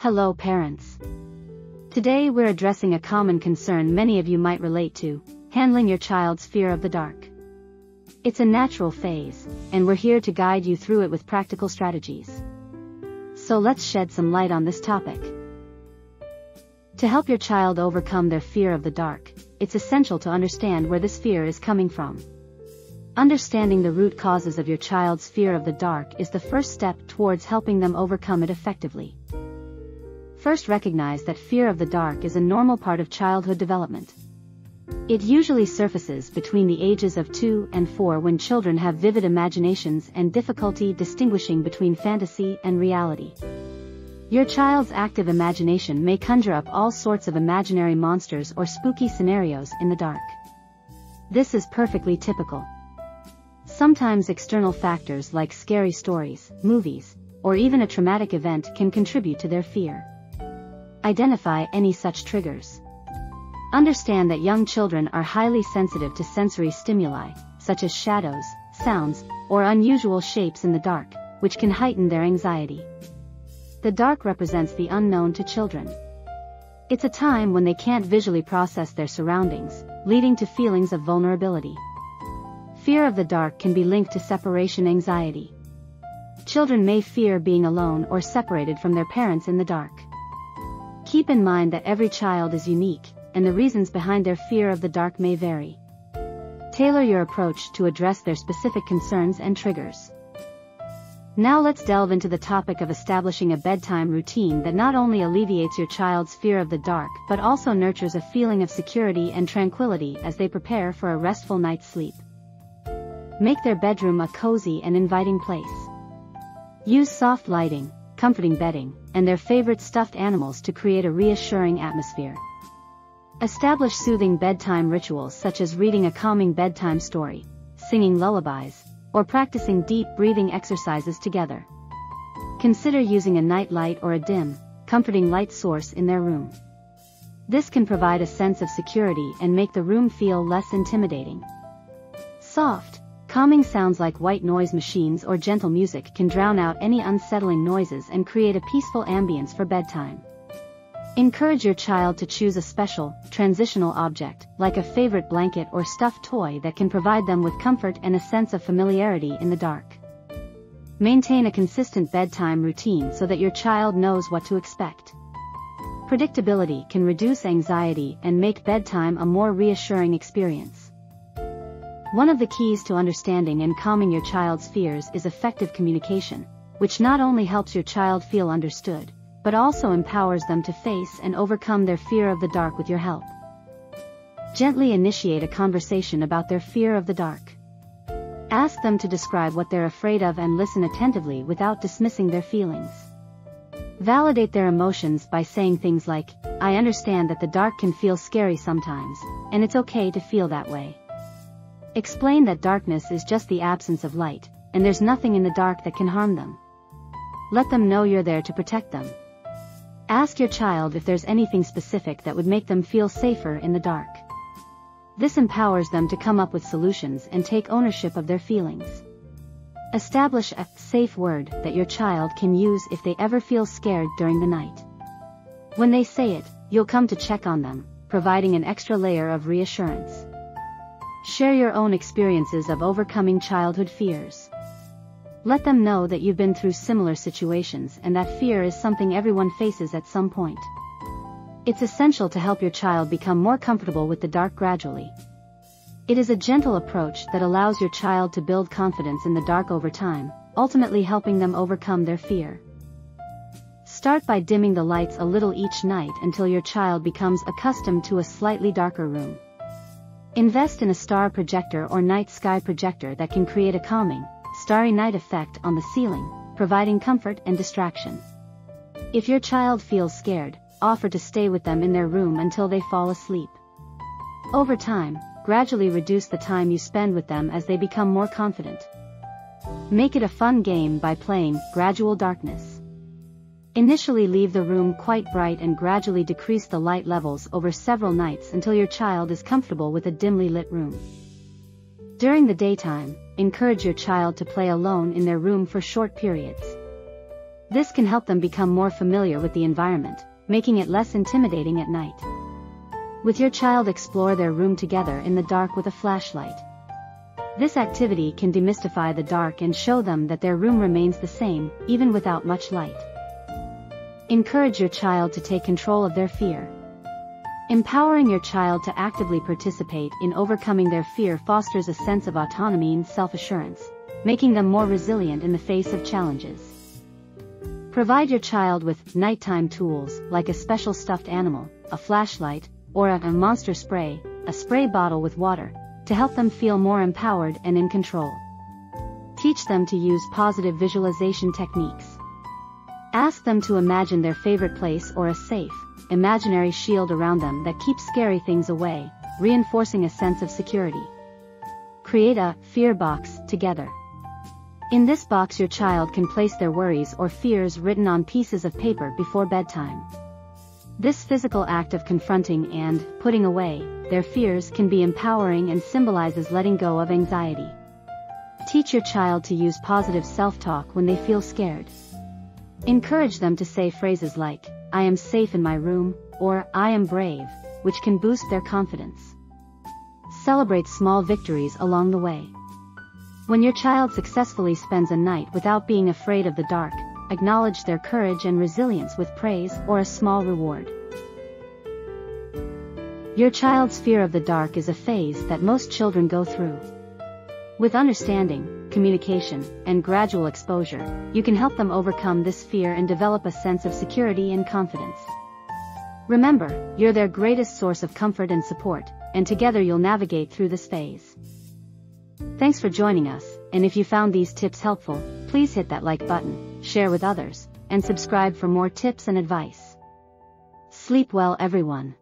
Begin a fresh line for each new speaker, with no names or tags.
Hello parents. Today we're addressing a common concern many of you might relate to, handling your child's fear of the dark. It's a natural phase, and we're here to guide you through it with practical strategies. So let's shed some light on this topic. To help your child overcome their fear of the dark, it's essential to understand where this fear is coming from. Understanding the root causes of your child's fear of the dark is the first step towards helping them overcome it effectively. First, recognize that fear of the dark is a normal part of childhood development. It usually surfaces between the ages of 2 and 4 when children have vivid imaginations and difficulty distinguishing between fantasy and reality. Your child's active imagination may conjure up all sorts of imaginary monsters or spooky scenarios in the dark. This is perfectly typical. Sometimes external factors like scary stories, movies, or even a traumatic event can contribute to their fear. Identify any such triggers. Understand that young children are highly sensitive to sensory stimuli, such as shadows, sounds, or unusual shapes in the dark, which can heighten their anxiety. The dark represents the unknown to children. It's a time when they can't visually process their surroundings, leading to feelings of vulnerability. Fear of the dark can be linked to separation anxiety. Children may fear being alone or separated from their parents in the dark. Keep in mind that every child is unique, and the reasons behind their fear of the dark may vary. Tailor your approach to address their specific concerns and triggers. Now let's delve into the topic of establishing a bedtime routine that not only alleviates your child's fear of the dark but also nurtures a feeling of security and tranquility as they prepare for a restful night's sleep. Make their bedroom a cozy and inviting place. Use soft lighting, comforting bedding, and their favorite stuffed animals to create a reassuring atmosphere. Establish soothing bedtime rituals such as reading a calming bedtime story, singing lullabies, or practicing deep breathing exercises together. Consider using a nightlight or a dim, comforting light source in their room. This can provide a sense of security and make the room feel less intimidating. Soft, calming sounds like white noise machines or gentle music can drown out any unsettling noises and create a peaceful ambience for bedtime. Encourage your child to choose a special, transitional object, like a favorite blanket or stuffed toy that can provide them with comfort and a sense of familiarity in the dark. Maintain a consistent bedtime routine so that your child knows what to expect. Predictability can reduce anxiety and make bedtime a more reassuring experience. One of the keys to understanding and calming your child's fears is effective communication, which not only helps your child feel understood, but also empowers them to face and overcome their fear of the dark with your help. Gently initiate a conversation about their fear of the dark. Ask them to describe what they're afraid of and listen attentively without dismissing their feelings. Validate their emotions by saying things like, "I understand that the dark can feel scary sometimes, and it's okay to feel that way." Explain that darkness is just the absence of light, and there's nothing in the dark that can harm them. Let them know you're there to protect them. Ask your child if there's anything specific that would make them feel safer in the dark. This empowers them to come up with solutions and take ownership of their feelings. Establish a safe word that your child can use if they ever feel scared during the night. When they say it, you'll come to check on them, providing an extra layer of reassurance. Share your own experiences of overcoming childhood fears. Let them know that you've been through similar situations and that fear is something everyone faces at some point. It's essential to help your child become more comfortable with the dark gradually. It is a gentle approach that allows your child to build confidence in the dark over time, ultimately helping them overcome their fear. Start by dimming the lights a little each night until your child becomes accustomed to a slightly darker room. Invest in a star projector or night sky projector that can create a calming, starry night effect on the ceiling, providing comfort and distraction. If your child feels scared, offer to stay with them in their room until they fall asleep. Over time, gradually reduce the time you spend with them as they become more confident. Make it a fun game by playing Gradual Darkness. Initially leave the room quite bright and gradually decrease the light levels over several nights until your child is comfortable with a dimly lit room. During the daytime, encourage your child to play alone in their room for short periods. This can help them become more familiar with the environment, making it less intimidating at night. With your child, explore their room together in the dark with a flashlight. This activity can demystify the dark and show them that their room remains the same, even without much light. Encourage your child to take control of their fear. Empowering your child to actively participate in overcoming their fear fosters a sense of autonomy and self-assurance, making them more resilient in the face of challenges. Provide your child with nighttime tools like a special stuffed animal, a flashlight, or a monster spray, a spray bottle with water, to help them feel more empowered and in control. Teach them to use positive visualization techniques. Ask them to imagine their favorite place or a safe, imaginary shield around them that keeps scary things away, reinforcing a sense of security. Create a fear box together. In this box, your child can place their worries or fears written on pieces of paper before bedtime. This physical act of confronting and putting away their fears can be empowering and symbolizes letting go of anxiety. Teach your child to use positive self-talk when they feel scared. Encourage them to say phrases like, "I am safe in my room," or "I am brave," which can boost their confidence. Celebrate small victories along the way. When your child successfully spends a night without being afraid of the dark, acknowledge their courage and resilience with praise or a small reward. Your child's fear of the dark is a phase that most children go through. With understanding, communication, and gradual exposure, you can help them overcome this fear and develop a sense of security and confidence. Remember, you're their greatest source of comfort and support, and together you'll navigate through this phase. Thanks for joining us, and if you found these tips helpful, please hit that like button, share with others, and subscribe for more tips and advice. Sleep well, everyone.